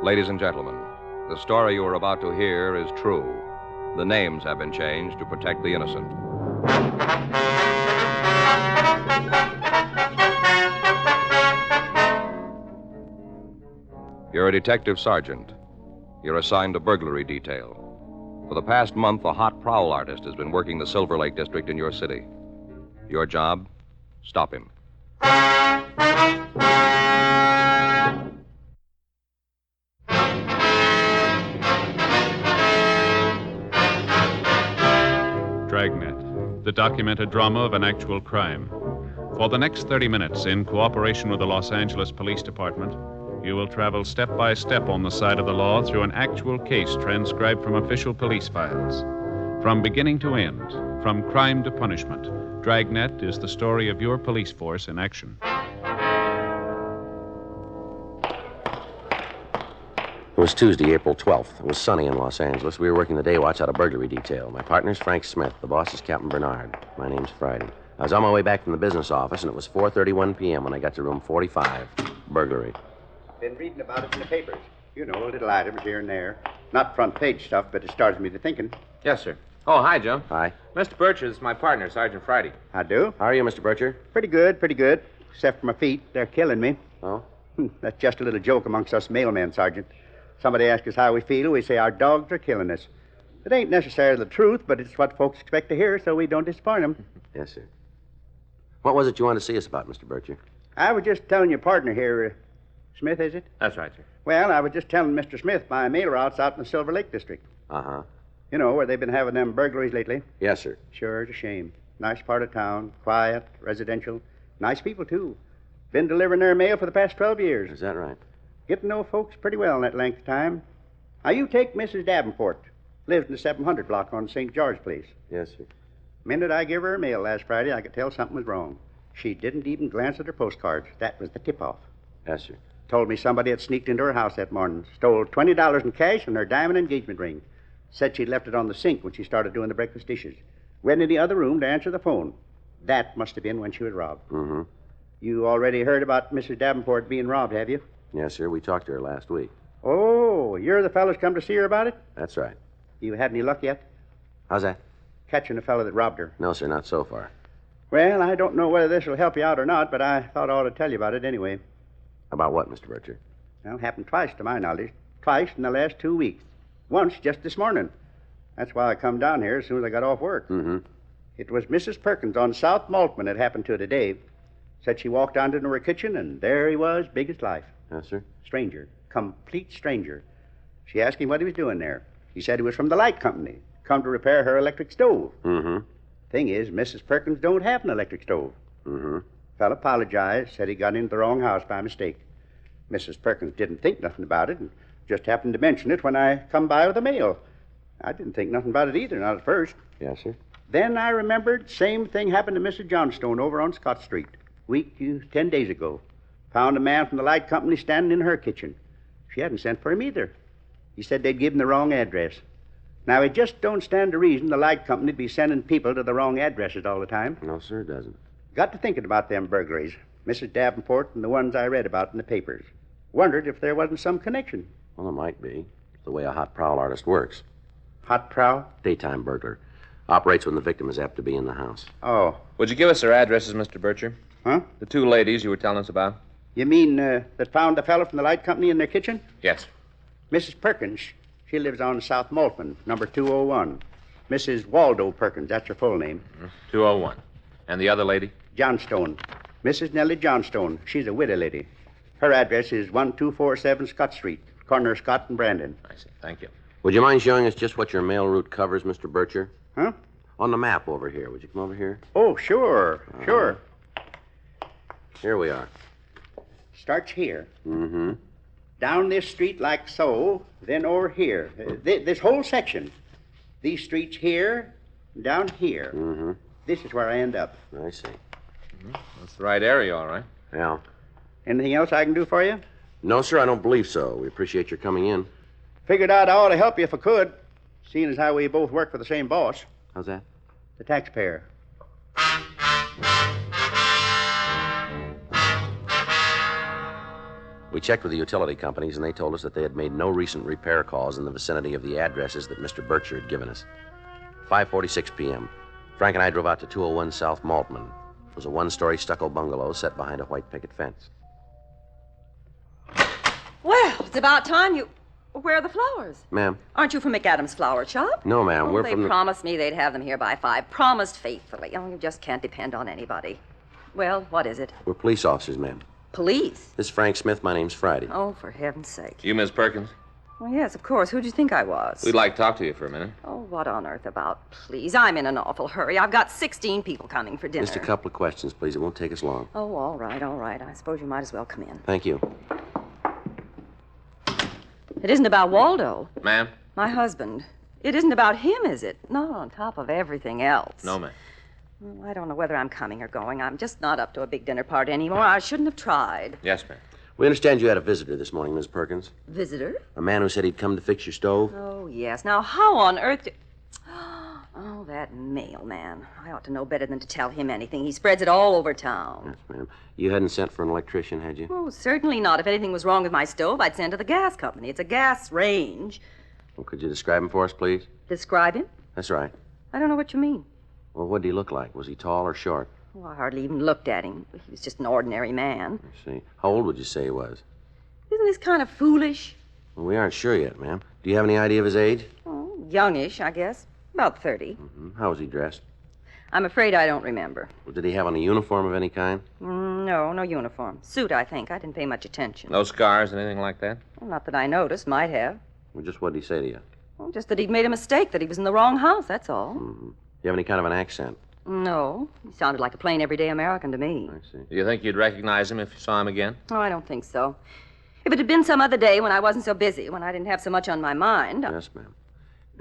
Ladies and gentlemen, the story you are about to hear is true. The names have been changed to protect the innocent. You're a detective sergeant. You're assigned a burglary detail. For the past month, a hot prowl artist has been working the Silver Lake district in your city. Your job? Stop him. Dragnet, the documented drama of an actual crime. For the next 30 minutes, in cooperation with the Los Angeles Police Department, you will travel step by step on the side of the law through an actual case transcribed from official police files. From beginning to end, from crime to punishment, Dragnet is the story of your police force in action. It was Tuesday, April 12th. It was sunny in Los Angeles. We were working the day watch out of burglary detail. My partner's Frank Smith. The boss is Captain Bernard. My name's Friday. I was on my way back from the business office, and it was 4:31 p.m. when I got to room 45, burglary. Been reading about it in the papers. You know, little items here and there. Not front page stuff, but it starts me to thinking. Yes, sir. Oh, hi, Joe. Hi. Mr. Bircher is my partner, Sergeant Friday. I do. How are you, Mr. Bircher? Pretty good. Except for my feet. They're killing me. Oh? That's just a little joke amongst us mailmen, Sergeant. Somebody asks us how we feel, we say our dogs are killing us. It ain't necessarily the truth, but it's what folks expect to hear, so we don't disappoint them. Yes, sir. What was it you wanted to see us about, Mr. Bircher? I was just telling your partner here, Smith, is it? That's right, sir. Well, I was just telling Mr. Smith my mail route's out in the Silver Lake district. Uh-huh. You know, where they've been having them burglaries lately. Yes, sir. Sure, it's a shame. Nice part of town, quiet, residential. Nice people, too. Been delivering their mail for the past 12 years. Is that right? Get to know folks pretty well in that length of time. Now, you take Mrs. Davenport. Lives in the 700 block on St. George Place. Yes, sir. Minute I gave her her mail last Friday, I could tell something was wrong. She didn't even glance at her postcards. That was the tip-off. Yes, sir. Told me somebody had sneaked into her house that morning. Stole $20 in cash and her diamond engagement ring. Said she'd left it on the sink when she started doing the breakfast dishes. Went in the other room to answer the phone. That must have been when she was robbed. Mm-hmm. You already heard about Mrs. Davenport being robbed, have you? Yes, sir. We talked to her last week. Oh, you're the fellas come to see her about it? That's right. You had any luck yet? How's that? Catching the fellow that robbed her. No, sir, not so far. Well, I don't know whether this will help you out or not, but I thought I ought to tell you about it anyway. About what, Mr. Bircher? Well, it happened twice to my knowledge. Twice in the last 2 weeks. Once just this morning. That's why I come down here as soon as I got off work. Mm-hmm. It was Mrs. Perkins on South Maltman that happened to today. Said she walked down into her kitchen, and there he was, big as life. Yes, sir. Stranger. Complete stranger. She asked him what he was doing there. He said he was from the light company. Come to repair her electric stove. Mm-hmm. Thing is, Mrs. Perkins don't have an electric stove. Mm-hmm. Fella apologized, said he got into the wrong house by mistake. Mrs. Perkins didn't think nothing about it and just happened to mention it when I come by with the mail. I didn't think nothing about it either, not at first. Yes, sir. Then I remembered same thing happened to Mrs. Johnstone over on Scott Street. 10 days ago. Found a man from the light company standing in her kitchen. She hadn't sent for him either. He said they'd given the wrong address. Now, it just don't stand to reason the light company'd be sending people to the wrong addresses all the time. No, sir, it doesn't. Got to thinking about them burglaries. Mrs. Davenport and the ones I read about in the papers. Wondered if there wasn't some connection. Well, there might be. It's the way a hot prowl artist works. Hot prowl? Daytime burglar. Operates when the victim is apt to be in the house. Oh. Would you give us their addresses, Mr. Bircher? Huh? The two ladies you were telling us about? You mean that found the fellow from the light company in their kitchen? Yes. Mrs. Perkins. She lives on South Maltman, number 201. Mrs. Waldo Perkins, that's her full name. 201. And the other lady? Johnstone. Mrs. Nellie Johnstone. She's a widow lady. Her address is 1247 Scott Street, corner of Scott and Brandon. I see. Thank you. Would you mind showing us just what your mail route covers, Mr. Bircher? Huh? On the map over here. Would you come over here? Oh, sure. Sure. Here we are. Starts here. Mm-hmm. Down this street like so, then over here. This whole section. These streets here, down here. Mm-hmm. This is where I end up. I see. That's the right area, all right. Yeah. Anything else I can do for you? No, sir, I don't believe so. We appreciate your coming in. Figured out I ought to help you if I could, seeing as how we both work for the same boss, How's that? the taxpayer. We checked with the utility companies, and they told us that they had made no recent repair calls in the vicinity of the addresses that Mr. Bircher had given us. 5:46 p.m. Frank and I drove out to 201 South Maltman. It was a one-story stucco bungalow set behind a white picket fence. Well, it's about time you... Where are the flowers? Ma'am? Aren't you from McAdams Flower Shop? No, ma'am. We're they from the... promised me they'd have them here by 5. Promised faithfully. Oh, you just can't depend on anybody. Well, what is it? We're police officers, ma'am. Police? This is Frank Smith. My name's Friday. Oh, for heaven's sake. You, Miss Perkins? Well, yes, of course. Who'd you think I was? We'd like to talk to you for a minute. Oh, what on earth about? Please, I'm in an awful hurry. I've got 16 people coming for dinner. Just a couple of questions, please. It won't take us long. Oh, all right, all right. I suppose you might as well come in. Thank you. It isn't about Waldo. Ma'am? My husband. It isn't about him, is it? Not on top of everything else. No, ma'am. Well, I don't know whether I'm coming or going. I'm just not up to a big dinner party anymore. I shouldn't have tried. Yes, ma'am. We understand you had a visitor this morning, Miss Perkins. Visitor? A man who said he'd come to fix your stove. Oh, yes. Now, how on earth do... Oh, that mailman. I ought to know better than to tell him anything. He spreads it all over town. Yes, ma'am. You hadn't sent for an electrician, had you? Oh, certainly not. If anything was wrong with my stove, I'd send to the gas company. It's a gas range. Well, could you describe him for us, please? Describe him? That's right. I don't know what you mean. Well, what did he look like? Was he tall or short? Oh, I hardly even looked at him. He was just an ordinary man. I see. How old would you say he was? Isn't this kind of foolish? Well, we aren't sure yet, ma'am. Do you have any idea of his age? Oh, youngish, I guess. About 30. Mm-hmm. How was he dressed? I'm afraid I don't remember. Well, did he have on a uniform of any kind? No, no uniform. Suit, I think. I didn't pay much attention. No scars, anything like that? Well, not that I noticed. Might have. Well, just what did he say to you? Well, just that he'd made a mistake, that he was in the wrong house, that's all. Mm-hmm. Do you have any kind of an accent? No. He sounded like a plain, everyday American to me. I see. Do you think you'd recognize him if you saw him again? Oh, I don't think so. If it had been some other day when I wasn't so busy, when I didn't have so much on my mind... Yes, ma'am.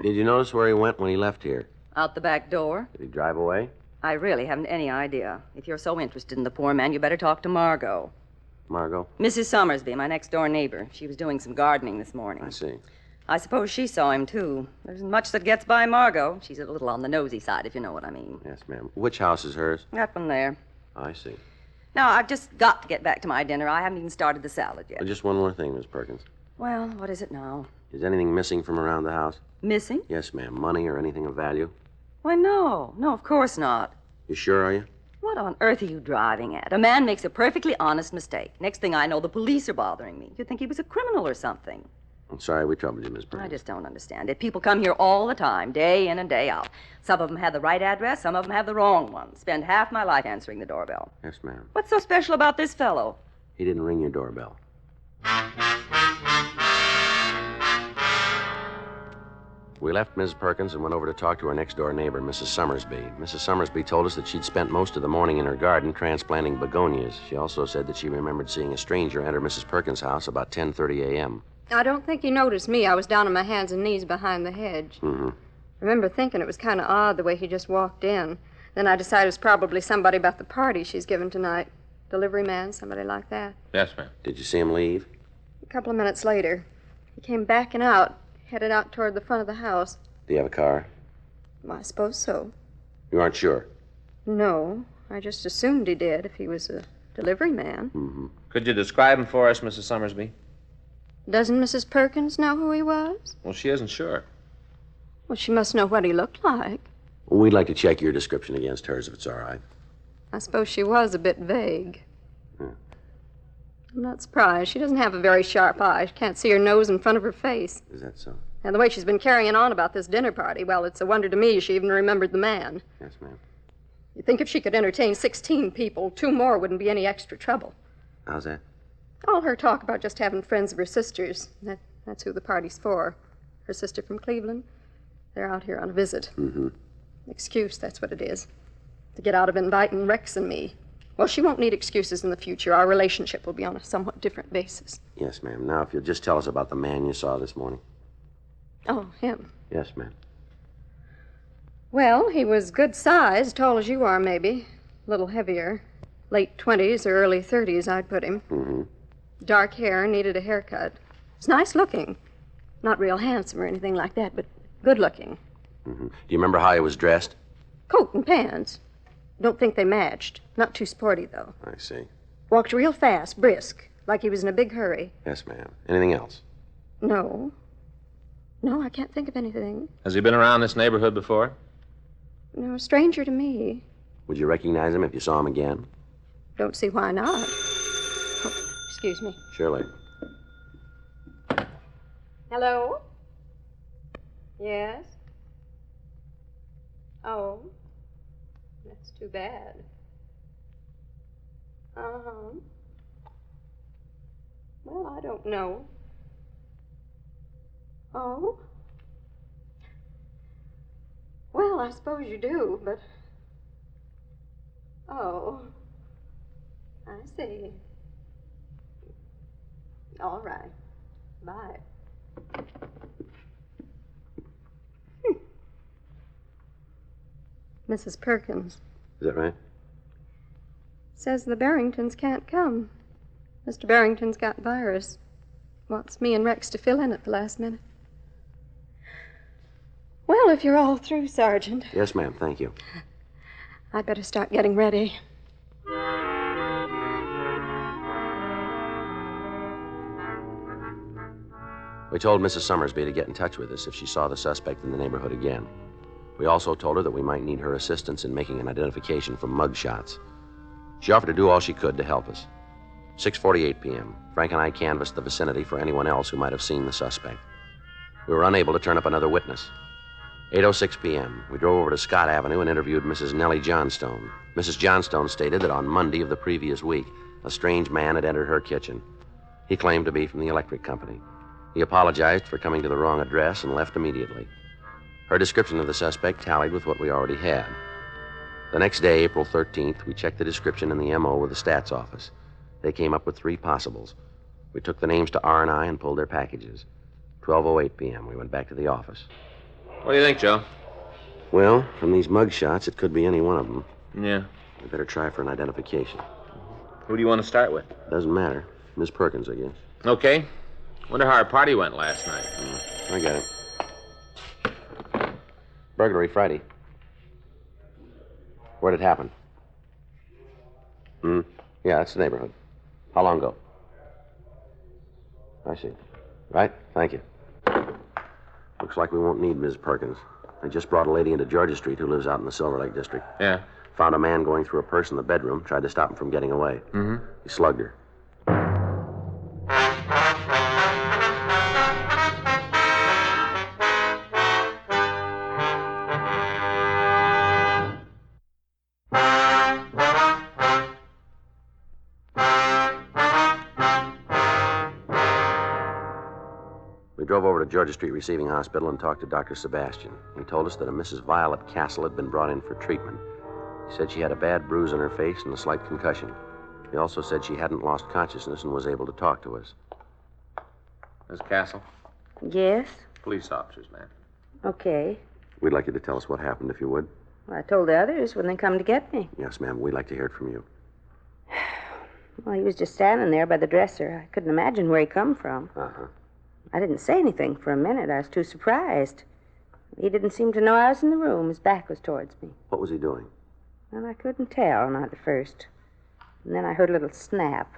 Did you notice where he went when he left here? Out the back door? Did he drive away? I really haven't any idea. If you're so interested in the poor man, you better talk to Margot. Margot? Mrs. Summersby, my next-door neighbor. She was doing some gardening this morning. I see. I suppose she saw him, too. There isn't much that gets by Margot. She's a little on the nosy side, if you know what I mean. Yes, ma'am. Which house is hers? That one there. I see. Now, I've just got to get back to my dinner. I haven't even started the salad yet. Well, just one more thing, Miss Perkins. Well, what is it now? Is anything missing from around the house? Missing? Yes, ma'am. Money or anything of value? Why, no. No, of course not. You sure, are you? What on earth are you driving at? A man makes a perfectly honest mistake. Next thing I know, the police are bothering me. You'd think he was a criminal or something. I'm sorry we troubled you, Miss Perkins. I just don't understand it. People come here all the time, day in and day out. Some of them have the right address, some of them have the wrong one. Spend half my life answering the doorbell. Yes, ma'am. What's so special about this fellow? He didn't ring your doorbell. We left Mrs. Perkins and went over to talk to her next-door neighbor, Mrs. Summersby. Mrs. Summersby told us that she'd spent most of the morning in her garden transplanting begonias. She also said that she remembered seeing a stranger enter Mrs. Perkins' house about 10:30 a.m. I don't think he noticed me. I was down on my hands and knees behind the hedge. Mm-hmm. I remember thinking it was kind of odd the way he just walked in. Then I decided it was probably somebody about the party she's giving tonight. Delivery man, somebody like that. Yes, ma'am. Did you see him leave? A couple of minutes later, he came backing out, headed out toward the front of the house. Do you have a car? Well, I suppose so. You aren't sure? No, I just assumed he did if he was a delivery man. Mm-hmm. Could you describe him for us, Mrs. Summersby? Doesn't Mrs. Perkins know who he was? Well, she isn't sure. Well, she must know what he looked like. Well, we'd like to check your description against hers, if it's all right. I suppose she was a bit vague. Yeah. I'm not surprised. She doesn't have a very sharp eye. She can't see her nose in front of her face. Is that so? And the way she's been carrying on about this dinner party, well, it's a wonder to me she even remembered the man. Yes, ma'am. You'd think if she could entertain 16 people, 2 more wouldn't be any extra trouble. How's that? All her talk about just having friends of her sister's. That's who the party's for. Her sister from Cleveland. They're out here on a visit. Mm-hmm. Excuse, that's what it is. To get out of inviting Rex and me. Well, she won't need excuses in the future. Our relationship will be on a somewhat different basis. Yes, ma'am. Now, if you'll just tell us about the man you saw this morning. Oh, him. Yes, ma'am. Well, he was good size, tall as you are, maybe. A little heavier. Late 20s or early 30s, I'd put him. Mm-hmm. Dark hair, needed a haircut. He's nice looking. Not real handsome or anything like that, but good looking. Mm-hmm. Do you remember how he was dressed? Coat and pants. Don't think they matched. Not too sporty, though. I see. Walked real fast, brisk. like he was in a big hurry. Yes, ma'am. Anything else? No. No, I can't think of anything. Has he been around this neighborhood before? No, a stranger to me. Would you recognize him if you saw him again? Don't see why not. Oh, excuse me. Surely. Hello? Yes? Oh. That's too bad. Uh-huh. Well, I don't know. Oh? Well, I suppose you do, but... Oh. I see. All right. Bye. Mrs. Perkins Is that right? says the Barringtons can't come. Mr. Barrington's got virus. Wants me and Rex to fill in at the last minute. Well, if you're all through, Sergeant, Yes, ma'am. Thank you. I'd better start getting ready. We told Mrs. Summersby to get in touch with us if she saw the suspect in the neighborhood again. We also told her that we might need her assistance in making an identification from mug shots. She offered to do all she could to help us. 6:48 p.m. Frank and I canvassed the vicinity for anyone else who might have seen the suspect. We were unable to turn up another witness. 8:06 p.m. We drove over to Scott Avenue and interviewed Mrs. Nellie Johnstone. Mrs. Johnstone stated that on Monday of the previous week, a strange man had entered her kitchen. He claimed to be from the electric company. He apologized for coming to the wrong address and left immediately. Her description of the suspect tallied with what we already had. The next day, April 13th, we checked the description in the MO with the stats office. They came up with 3 possibles. We took the names to R&I and pulled their packages. 12:08 p.m., we went back to the office. What do you think, Joe? Well, from these mug shots, it could be any one of them. Yeah. We better try for an identification. Who do you want to start with? Doesn't matter. Miss Perkins, I guess. Okay. Wonder how our party went last night. I got it. Burglary Friday. Where'd it happen? Yeah, that's the neighborhood. How long ago? I see. Right? Thank you. Looks like we won't need Ms. Perkins. They just brought a lady into Georgia Street who lives out in the Silver Lake district. Yeah. Found a man going through a purse in the bedroom, tried to stop him from getting away. Mm-hmm. He slugged her. We drove over to Georgia Street Receiving Hospital and talked to Dr. Sebastian. He told us that a Mrs. Violet Castle had been brought in for treatment. He said she had a bad bruise on her face and a slight concussion. He also said she hadn't lost consciousness and was able to talk to us. Miss Castle? Yes? Police officers, ma'am. Okay. We'd like you to tell us what happened, if you would. Well, I told the others when they come to get me. Yes, ma'am. We'd like to hear it from you. Well, he was just standing there by the dresser. I couldn't imagine where he come from. Uh-huh. I didn't say anything for a minute. I was too surprised. He didn't seem to know I was in the room. His back was towards me. What was he doing? Well, I couldn't tell, not at first. And then I heard a little snap.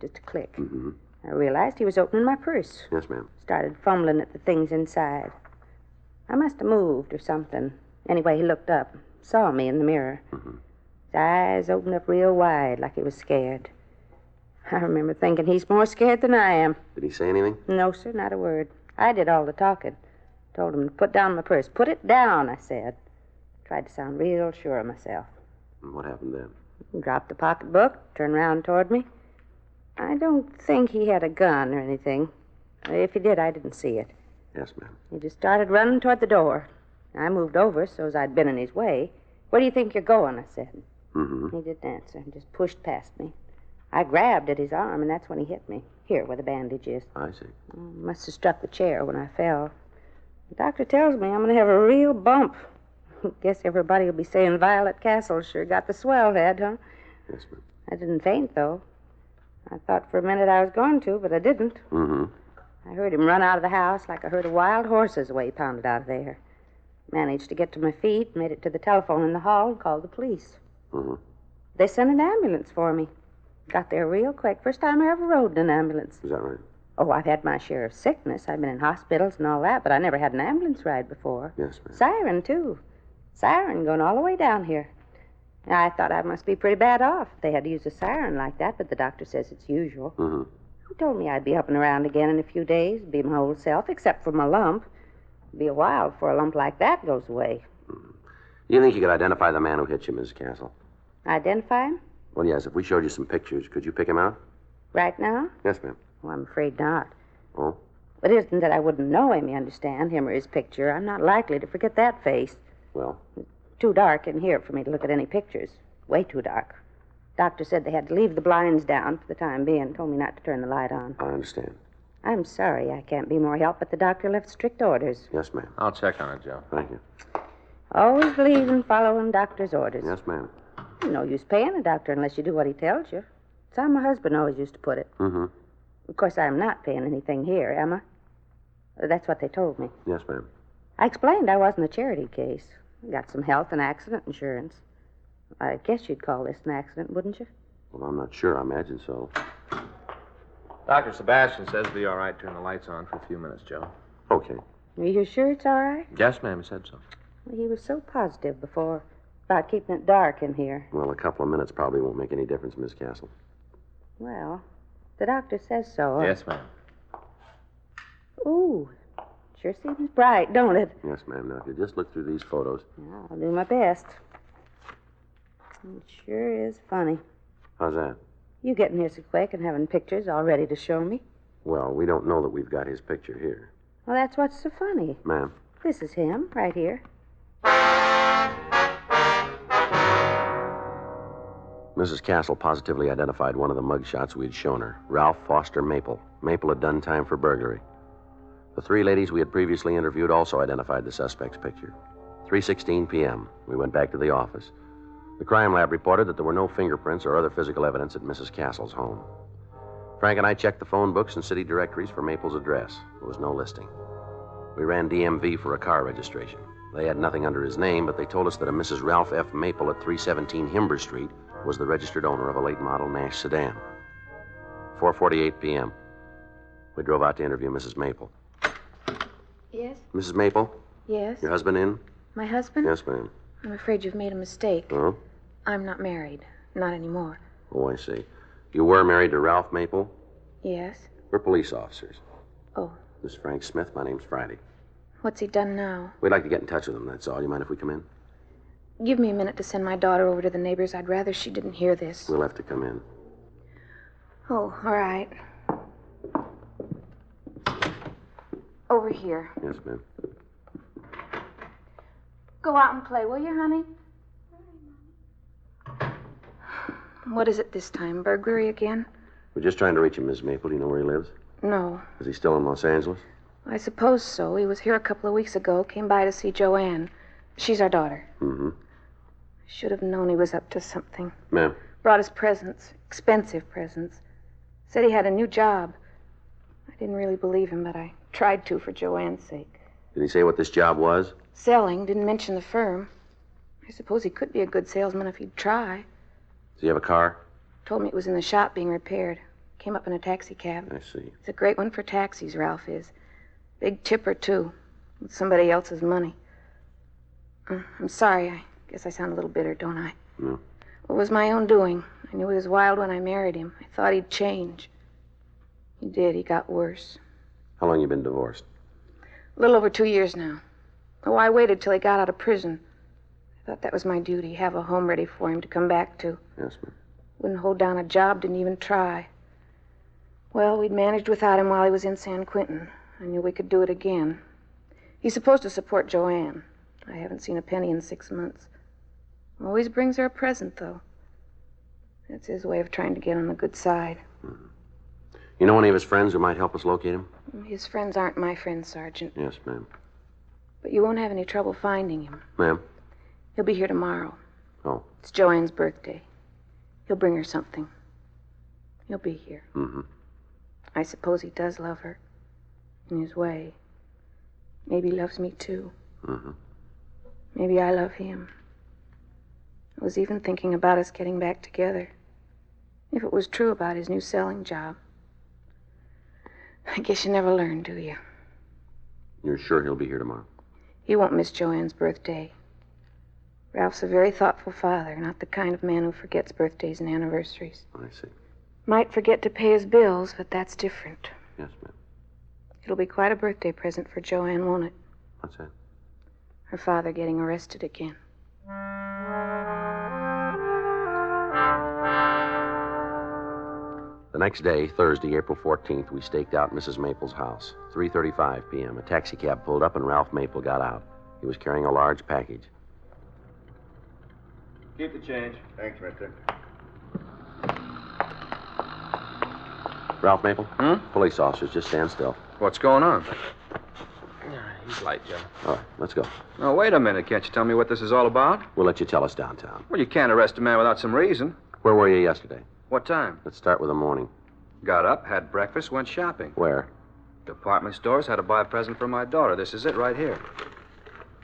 Just a click. Mm-hmm. I realized he was opening my purse. Yes, ma'am. Started fumbling at the things inside. I must have moved or something. Anyway, he looked up, saw me in the mirror. Mm-hmm. His eyes opened up real wide like he was scared. I remember thinking he's more scared than I am. Did he say anything? No, sir, not a word. I did all the talking. Told him to put down my purse. Put it down, I said. Tried to sound real sure of myself. And what happened then? He dropped the pocketbook, turned around toward me. I don't think he had a gun or anything. If he did, I didn't see it. Yes, ma'am. He just started running toward the door. I moved over so as I'd been in his way. Where do you think you're going? I said. Mm-hmm. He didn't answer. He just pushed past me. I grabbed at his arm, and that's when he hit me. Here, where the bandage is. I see. Must have struck the chair when I fell. The doctor tells me I'm going to have a real bump. Guess everybody will be saying Violet Castle sure got the swell head, huh? Yes, ma'am. I didn't faint, though. I thought for a minute I was going to, but I didn't. Mm-hmm. I heard him run out of the house like I heard a wild horse's the way he pounded out of there. Managed to get to my feet, made it to the telephone in the hall, and called the police. Mm-hmm. They sent an ambulance for me. Got there real quick. First time I ever rode in an ambulance. Is that right? Oh, I've had my share of sickness. I've been in hospitals and all that, but I never had an ambulance ride before. Yes, ma'am. Siren, too. Siren going all the way down here. I thought I must be pretty bad off if they had to use a siren like that, but the doctor says it's usual. Mm-hmm. Who told me I'd be up and around again in a few days, be my old self, except for my lump? It'd be a while before a lump like that goes away. Mm-hmm. You think you could identify the man who hit you, Mrs. Castle? Identify him? Well, yes. If we showed you some pictures, could you pick him out? Right now? Yes, ma'am. Oh, I'm afraid not. Oh? But it isn't that I wouldn't know him, you understand, him or his picture. I'm not likely to forget that face. Well? Too dark in here for me to look at any pictures. Way too dark. Doctor said they had to leave the blinds down for the time being. Told me not to turn the light on. I understand. I'm sorry I can't be more help, but the doctor left strict orders. Yes, ma'am. I'll check on it, Joe. Thank you. Always believe in following doctor's orders. Yes, ma'am. No use paying a doctor unless you do what he tells you. It's how my husband always used to put it. Mm-hmm. Of course, I'm not paying anything here, am I? That's what they told me. Yes, ma'am. I explained I wasn't a charity case. I got some health and accident insurance. I guess you'd call this an accident, wouldn't you? Well, I'm not sure. I imagine so. Dr. Sebastian says it'll be all right. Turn the lights on for a few minutes, Joe. Okay. Are you sure it's all right? Yes, ma'am. He said so. Well, he was so positive before about keeping it dark in here. Well, a couple of minutes probably won't make any difference, Miss Castle. Well, the doctor says so. Yes, ma'am. Ooh, sure seems bright, don't it? Yes, ma'am. Now, if you just look through these photos. I'll do my best. It sure is funny. How's that? You getting here so quick and having pictures all ready to show me. Well, we don't know that we've got his picture here. Well, that's what's so funny. Ma'am. This is him, right here. Mrs. Castle positively identified one of the mugshots we'd shown her. Ralph Foster Maple. Maple had done time for burglary. The three ladies we had previously interviewed also identified the suspect's picture. 3:16 p.m. We went back to the office. The crime lab reported that there were no fingerprints or other physical evidence at Mrs. Castle's home. Frank and I checked the phone books and city directories for Maple's address. There was no listing. We ran DMV for a car registration. They had nothing under his name, but they told us that a Mrs. Ralph F. Maple at 317 Himber Street was the registered owner of a late model Nash sedan. 4:48 p.m. We drove out to interview Mrs. Maple. Yes? Mrs. Maple, Yes? your husband in? My husband? Yes, ma'am. I'm afraid you've made a mistake. Oh? I'm not married. Not anymore. Oh, I see. You were married to Ralph Maple? Yes? We're police officers. Oh, This is Frank Smith. My name's Friday. what's he done now? We'd like to get in touch with him, that's all. You mind if we come in? Give me a minute to send my daughter over to the neighbors. I'd rather she didn't hear this. We'll have to come in. Oh, all right. Over here. Yes, ma'am. Go out and play, will you, honey? What is it this time? Burglary again? We're just trying to reach him, Miss Maple. Do you know where he lives? No. Is he still in Los Angeles? I suppose so. He was here a couple of weeks ago. Came by to see Joanne. She's our daughter. Mm-hmm. Should have known he was up to something. Ma'am. Brought us presents. Expensive presents. Said he had a new job. I didn't really believe him, but I tried to for Joanne's sake. Did he say what this job was? Selling. Didn't mention the firm. I suppose he could be a good salesman if he'd try. Does he have a car? Told me it was in the shop being repaired. Came up in a taxi cab. I see. He's a great one for taxis, Ralph is. Big tipper, too. With somebody else's money. I'm sorry. I guess I sound a little bitter, don't I? No. It was my own doing. I knew he was wild when I married him. I thought he'd change. He did. He got worse. How long you been divorced? A little over 2 years now. Oh, I waited till he got out of prison. I thought that was my duty, have a home ready for him to come back to. Yes, ma'am. Wouldn't hold down a job, didn't even try. Well, we'd managed without him while he was in San Quentin. I knew we could do it again. He's supposed to support Joanne. I haven't seen a penny in 6 months. Always brings her a present, though. That's his way of trying to get on the good side. Mm-hmm. You know any of his friends who might help us locate him? His friends aren't my friends, Sergeant. Yes, ma'am. But you won't have any trouble finding him. Ma'am? He'll be here tomorrow. Oh. It's Joanne's birthday. He'll bring her something. He'll be here. Mm-hmm. I suppose he does love her. In his way. Maybe he loves me, too. Mm-hmm. Maybe I love him. I was even thinking about us getting back together. If it was true about his new selling job. I guess you never learn, do you? You're sure he'll be here tomorrow? He won't miss Joanne's birthday. Ralph's a very thoughtful father, not the kind of man who forgets birthdays and anniversaries. I see. Might forget to pay his bills, but that's different. Yes, ma'am. It'll be quite a birthday present for Joanne, won't it? What's that? Her father getting arrested again. The next day, Thursday, April 14th, we staked out Mrs. Maple's house. 3:35 p.m. A taxicab pulled up and Ralph Maple got out. He was carrying a large package. Keep the change. Thanks, mister. Ralph Maple? Police officers, just stand still. What's going on? He's light, Joe. All right, let's go. No, wait a minute. Can't you tell me what this is all about? We'll let you tell us downtown. Well, you can't arrest a man without some reason. Where were you yesterday? What time? Let's start with the morning. Got up, had breakfast, went shopping. Where? Department stores, had to buy a present for my daughter. This is it right here.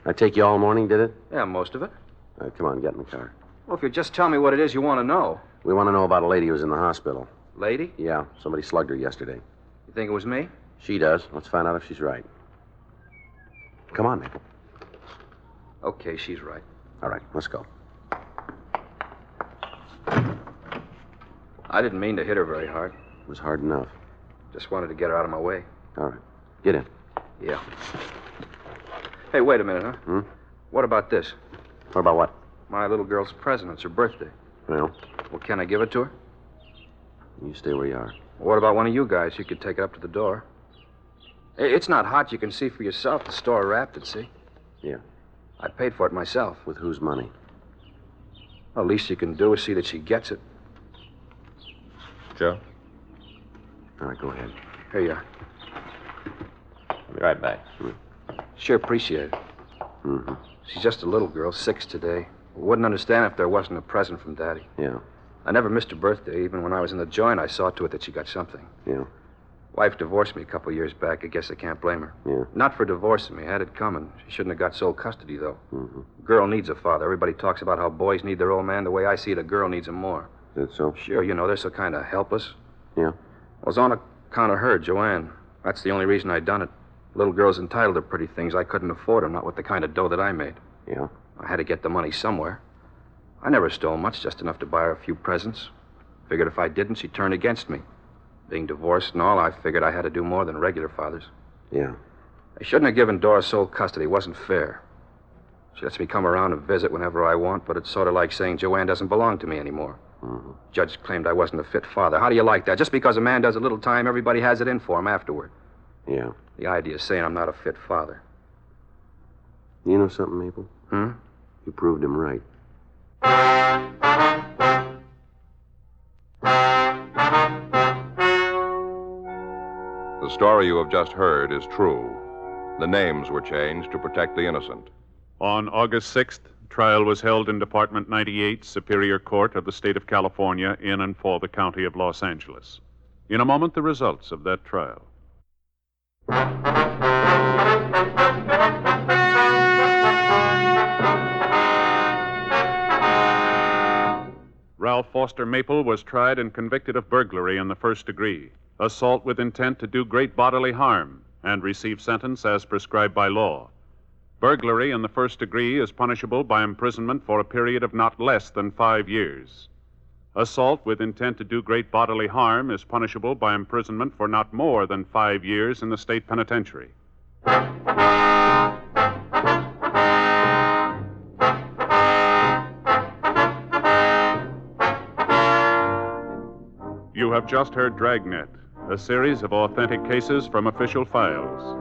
I take you all morning, did it? Yeah, most of it. All right, come on, get in the car. Well, if you just tell me what it is you want to know. We want to know about a lady who was in the hospital. Lady? Yeah, somebody slugged her yesterday. You think it was me? She does. Let's find out if she's right. Come on, Maple. Okay, she's right. All right, let's go. I didn't mean to hit her very hard. It was hard enough. Just wanted to get her out of my way. All right, get in. Yeah. Hey, wait a minute, huh? What about this? What about what? My little girl's present. It's her birthday. Well, Well, can I give it to her? you stay where you are. What about one of you guys? You could take it up to the door. It's not hot. You can see for yourself. The store wrapped it, see? Yeah. I paid for it myself. With whose money? Well, least you can do is see that she gets it. Joe, All right, go ahead. Here you are. I'll be right back. Sure appreciate it. Mm-hmm. She's just a little girl, 6 today. Wouldn't understand if there wasn't a present from Daddy. Yeah, I never missed her birthday. Even when I was in the joint, I saw to it that she got something. yeah, Wife divorced me a couple years back. I guess I can't blame her. yeah. Not for divorcing me. Had it coming. She shouldn't have got sole custody, though. Mm-hmm. Girl needs a father. Everybody talks about how boys need their old man. The way I see it, a girl needs him more. Is that so? Sure, you know, they're so kind of helpless. Yeah. Well, it was on account of her, Joanne. That's the only reason I done it. Little girl's entitled to pretty things. I couldn't afford them, not with the kind of dough that I made. Yeah. I had to get the money somewhere. I never stole much, just enough to buy her a few presents. Figured if I didn't, she'd turn against me. Being divorced and all, I figured I had to do more than regular fathers. Yeah. I shouldn't have given Dora sole custody. It wasn't fair. She lets me come around and visit whenever I want, but it's sort of like saying Joanne doesn't belong to me anymore. Mm-hmm. Judge claimed I wasn't a fit father. How do you like that? Just because a man does a little time, everybody has it in for him afterward. Yeah. The idea is saying I'm not a fit father. You know something, Maple? You proved him right. The story you have just heard is true. The names were changed to protect the innocent. On August 6th, trial was held in Department 98, Superior Court of the State of California, in and for the County of Los Angeles. In a moment, the results of that trial. Ralph Foster Maple was tried and convicted of burglary in the first degree, assault with intent to do great bodily harm, and received sentence as prescribed by law. Burglary in the first degree is punishable by imprisonment for a period of not less than 5 years. Assault with intent to do great bodily harm is punishable by imprisonment for not more than 5 years in the state penitentiary. You have just heard Dragnet, a series of authentic cases from official files.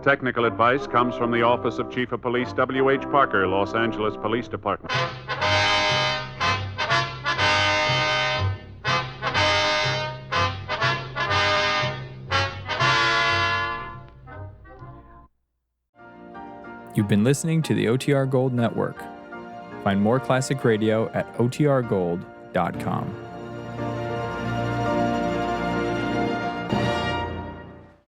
Technical advice comes from the Office of Chief of Police W.H. Parker, Los Angeles Police Department. You've been listening to the OTR Gold Network. Find more classic radio at otrgold.com.